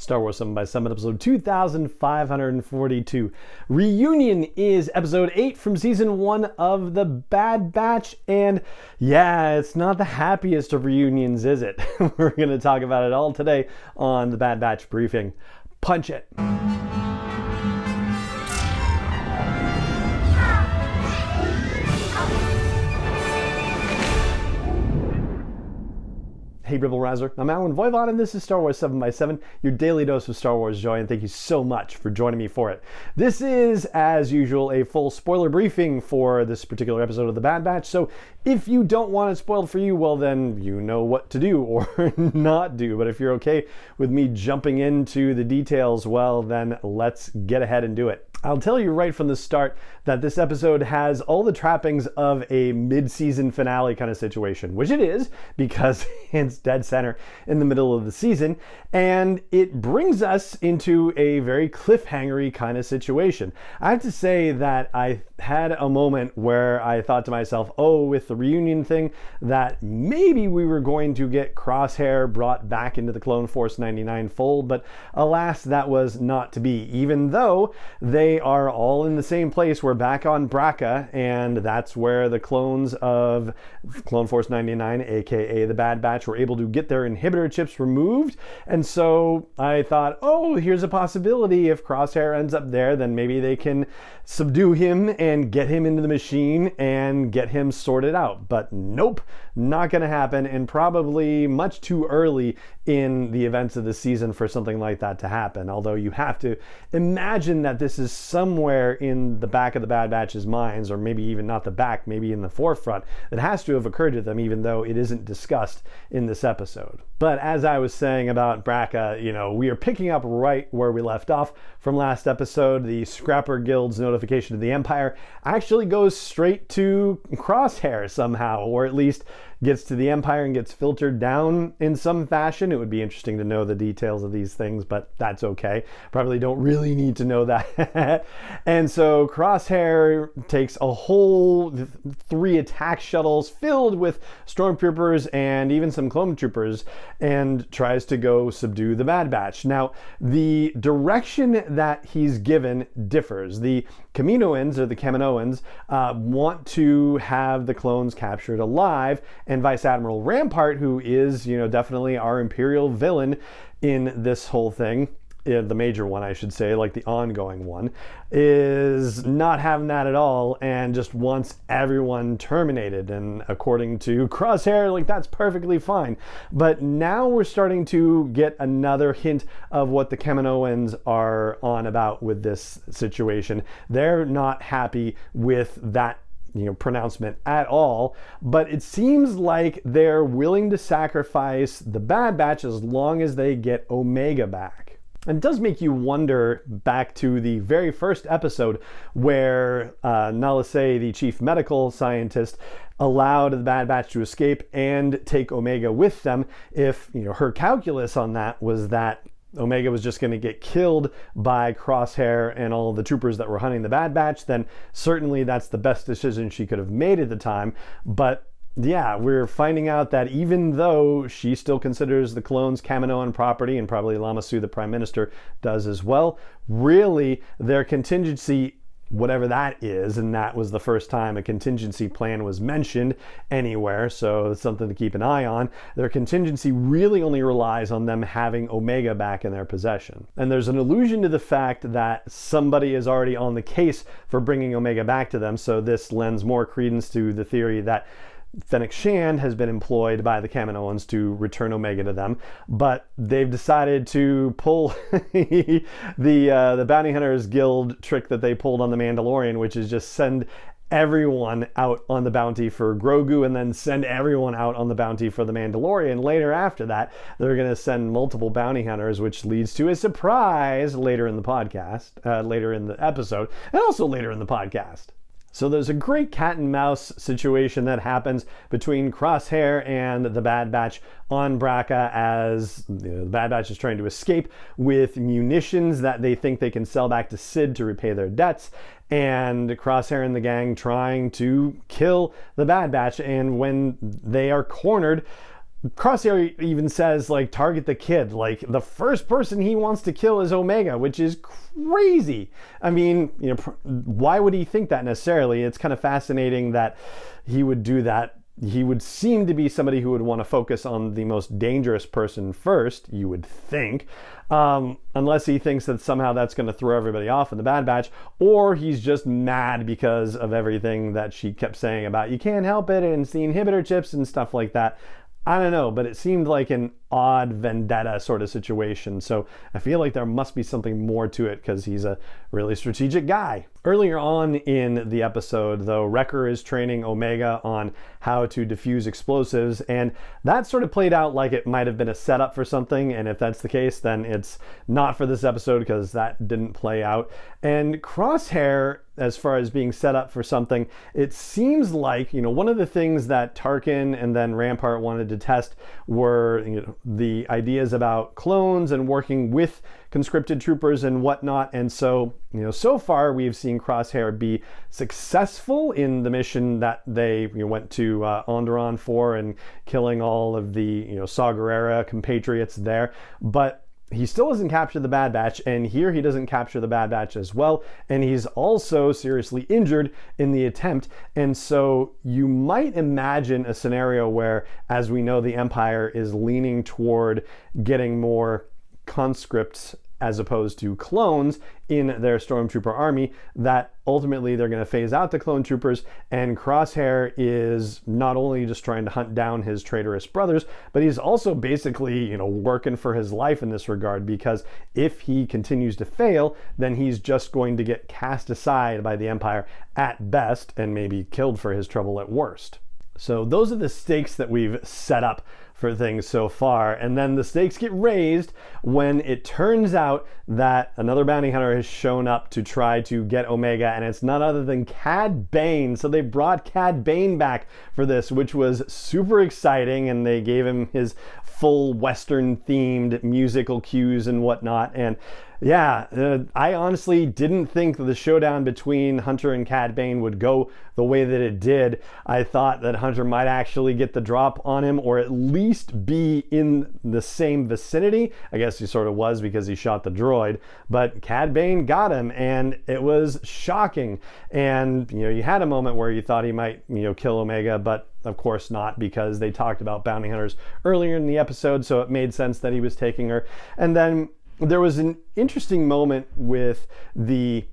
Star Wars 7 by 7 episode 2542. Reunion is episode 8 from season 1 of The Bad Batch, and yeah, it's not the happiest of reunions, is it? We're going to talk about it all today on The Bad Batch Briefing. Punch it! Hey Rebel Rouser, I'm Alan Voivod and this is Star Wars 7 by 7, your daily dose of Star Wars joy, and thank you so much for joining me for it. This is, as usual, a full spoiler briefing for this particular episode of The Bad Batch, so if you don't want it spoiled for you, well then you know what to do or not do, but if you're okay with me jumping into the details, well then let's get ahead and do it. I'll tell you right from the start that this episode has all the trappings of a mid-season finale kind of situation, which it is because it's dead center in the middle of the season, and it brings us into a very cliffhangery kind of situation. I have to say that I had a moment where I thought to myself, oh, with the reunion thing, that maybe we were going to get Crosshair brought back into the Clone Force 99 fold, but alas, that was not to be, even though they are all in the same place. We're back on Braca, and that's where the clones of Clone Force 99, aka the Bad Batch, were able to get their inhibitor chips removed. And so I thought, oh, here's a possibility. If Crosshair ends up there, then maybe they can subdue him and get him into the machine and get him sorted out. But nope, not going to happen, and probably much too early in the events of the season for something like that to happen. Although you have to imagine that this is somewhere in the back of the Bad Batch's minds, or maybe even not the back, maybe in the forefront. It has to have occurred to them, even though it isn't discussed in this episode. But as I was saying about Braca, we are picking up right where we left off from last episode. The Scrapper Guild's notification to the Empire actually goes straight to Crosshair somehow, or at least gets to the Empire and gets filtered down in some fashion. It would be interesting to know the details of these things, but that's okay. Probably don't really need to know that. And so Crosshair takes a whole 3 attack shuttles filled with stormtroopers and even some clone troopers and tries to go subdue the Bad Batch. Now, the direction that he's given differs. The Kaminoans, or the Kaminoans, want to have the clones captured alive, and Vice Admiral Rampart, who is, definitely our Imperial villain in this whole thing, the major one, I should say, like the ongoing one, is not having that at all and just wants everyone terminated. And according to Crosshair, that's perfectly fine. But now we're starting to get another hint of what the Kaminoans are on about with this situation. They're not happy with that pronouncement at all, but it seems like they're willing to sacrifice the Bad Batch as long as they get Omega back. And it does make you wonder back to the very first episode where Nala Se, the chief medical scientist, allowed the Bad Batch to escape and take Omega with them. If her calculus on that was that Omega was just going to get killed by Crosshair and all the troopers that were hunting the Bad Batch, then certainly that's the best decision she could have made at the time. But yeah, we're finding out that even though she still considers the clones Kaminoan property, and probably Lama Su, the Prime Minister, does as well, really their contingency, whatever that is, and that was the first time a contingency plan was mentioned anywhere, so it's something to keep an eye on. Their contingency really only relies on them having Omega back in their possession. And there's an allusion to the fact that somebody is already on the case for bringing Omega back to them, so this lends more credence to the theory that Fennec Shand has been employed by the Kaminoans to return Omega to them, but they've decided to pull the Bounty Hunters Guild trick that they pulled on the Mandalorian, which is just send everyone out on the bounty for Grogu and then send everyone out on the bounty for the Mandalorian. Later after that, they're going to send multiple bounty hunters, which leads to a surprise later in the podcast, later in the episode, and also later in the podcast. So there's a great cat and mouse situation that happens between Crosshair and the Bad Batch on Braca as the Bad Batch is trying to escape with munitions that they think they can sell back to Sid to repay their debts, and Crosshair and the gang trying to kill the Bad Batch. And when they are cornered, Crosshair even says, like, target the kid. Like, the first person he wants to kill is Omega, which is crazy. I mean, why would he think that necessarily? It's kind of fascinating that he would do that. He would seem to be somebody who would want to focus on the most dangerous person first, you would think, unless he thinks that somehow that's going to throw everybody off in the Bad Batch, or he's just mad because of everything that she kept saying about you can't help it and it's the inhibitor chips and stuff like that. I don't know, but it seemed like an odd vendetta sort of situation. So I feel like there must be something more to it because he's a really strategic guy. Earlier on in the episode, though, Wrecker is training Omega on how to defuse explosives, and that sort of played out like it might have been a setup for something, and if that's the case, then it's not for this episode because that didn't play out. And Crosshair, as far as being set up for something, it seems like, one of the things that Tarkin and then Rampart wanted to test were, the ideas about clones and working with conscripted troopers and whatnot. And so, so far we've seen Crosshair be successful in the mission that they went to Onderon for and killing all of the, Saw Gerrera compatriots there. But he still doesn't capture the Bad Batch, and here he doesn't capture the Bad Batch as well, and he's also seriously injured in the attempt. And so you might imagine a scenario where, as we know, the Empire is leaning toward getting more conscripts as opposed to clones in their stormtrooper army, that ultimately they're going to phase out the clone troopers, and Crosshair is not only just trying to hunt down his traitorous brothers, but he's also basically, working for his life in this regard, because if he continues to fail, then he's just going to get cast aside by the Empire at best and maybe killed for his trouble at worst. So those are the stakes that we've set up for things so far, and then the stakes get raised when it turns out that another bounty hunter has shown up to try to get Omega, and it's none other than Cad Bane. So they brought Cad Bane back for this, which was super exciting, and they gave him his full Western themed musical cues and whatnot. And yeah, I honestly didn't think that the showdown between Hunter and Cad Bane would go the way that it did. I thought that Hunter might actually get the drop on him, or at least be in the same vicinity. I guess he sort of was because he shot the droid, but Cad Bane got him, and it was shocking. And you had a moment where you thought he might kill Omega, but of course not, because they talked about bounty hunters earlier in the episode, so it made sense that he was taking her. And then there was an interesting moment with the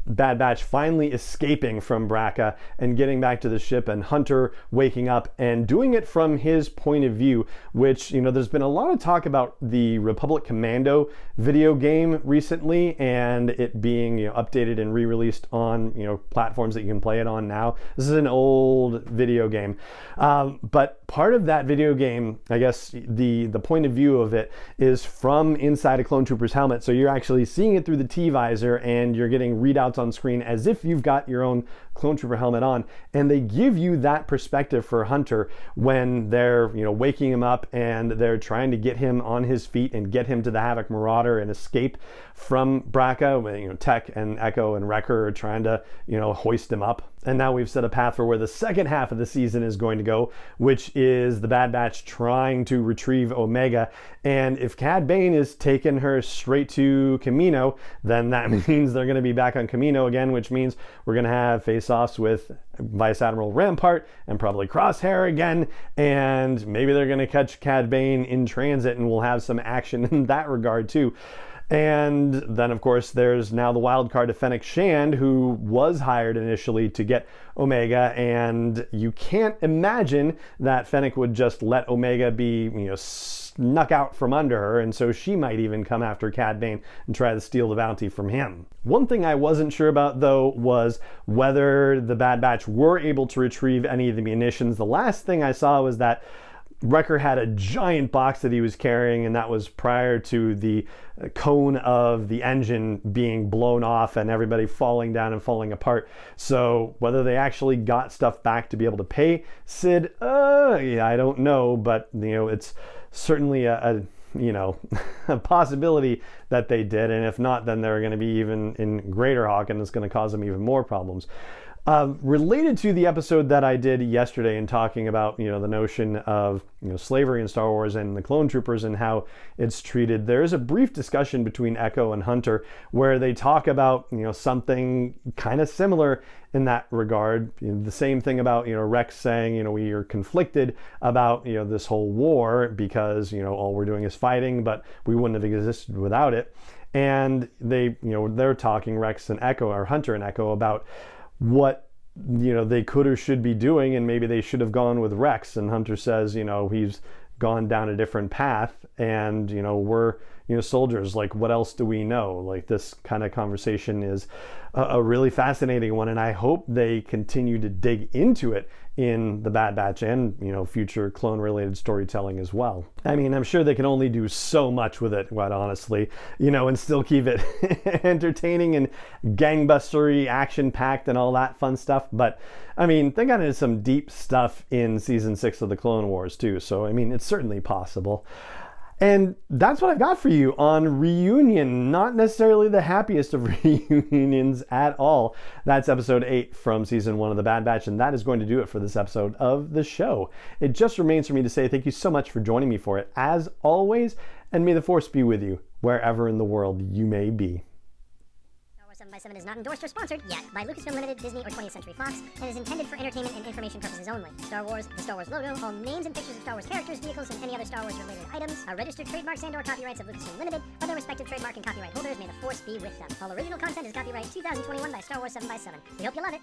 Bad Batch finally escaping from Braca and getting back to the ship, and Hunter waking up and doing it from his point of view, which, there's been a lot of talk about the Republic Commando video game recently, and it being updated and re-released on platforms that you can play it on now. This is an old video game, but part of that video game, I guess the point of view of it is from inside a clone trooper's helmet, so you're actually seeing it through the T-visor, and you're getting readouts on screen as if you've got your own clone trooper helmet on, and they give you that perspective for Hunter when they're waking him up and they're trying to get him on his feet and get him to the Havoc Marauder and escape from Braca. Tech and Echo and Wrecker are trying to hoist him up. And now we've set a path for where the second half of the season is going to go, which is the Bad Batch trying to retrieve Omega. And if Cad Bane is taking her straight to Kamino, then that means they're going to be back on Kamino again, which means we're going to have face-offs with Vice Admiral Rampart and probably Crosshair again, and maybe they're going to catch Cad Bane in transit, and we'll have some action in that regard too. And then, of course, there's now the wild card of Fennec Shand, who was hired initially to get Omega, and you can't imagine that Fennec would just let Omega be, snuck out from under her, and so she might even come after Cad Bane and try to steal the bounty from him. One thing I wasn't sure about, though, was whether the Bad Batch were able to retrieve any of the munitions. The last thing I saw was that Wrecker had a giant box that he was carrying, and that was prior to the cone of the engine being blown off and everybody falling down and falling apart. So whether they actually got stuff back to be able to pay Sid, I don't know, but it's certainly a possibility that they did, and if not, then they're going to be even in greater hawk, and it's going to cause them even more problems. Related to the episode that I did yesterday in talking about, the notion of, slavery in Star Wars and the clone troopers and how it's treated, there is a brief discussion between Echo and Hunter where they talk about, something kind of similar in that regard. The same thing about, Rex saying, we are conflicted about, this whole war because, all we're doing is fighting, but we wouldn't have existed without it. And they, they're talking, Rex and Echo, or Hunter and Echo, about what they could or should be doing, and maybe they should have gone with Rex. And Hunter says, he's gone down a different path, and we're soldiers, like what else do we know? Like, this kind of conversation is a really fascinating one, and I hope they continue to dig into it in the Bad Batch and future clone related storytelling as well. I mean, I'm sure they can only do so much with it, quite honestly, and still keep it entertaining and gangbustery, action packed and all that fun stuff. But I mean, they got into some deep stuff in season 6 of the Clone Wars too, so I mean, it's certainly possible. And that's what I've got for you on Reunion. Not necessarily the happiest of reunions at all. That's episode 8 from season 1 of The Bad Batch, and that is going to do it for this episode of the show. It just remains for me to say thank you so much for joining me for it, as always, and may the Force be with you wherever in the world you may be. 7x7 is not endorsed or sponsored yet by Lucasfilm Limited, Disney, or 20th Century Fox, and is intended for entertainment and information purposes only. Star Wars, the Star Wars logo, all names and pictures of Star Wars characters, vehicles, and any other Star Wars related items are registered trademarks and/or copyrights of Lucasfilm Limited, or their respective trademark and copyright holders. May the Force be with them. All original content is copyright 2021 by Star Wars 7x7. We hope you love it.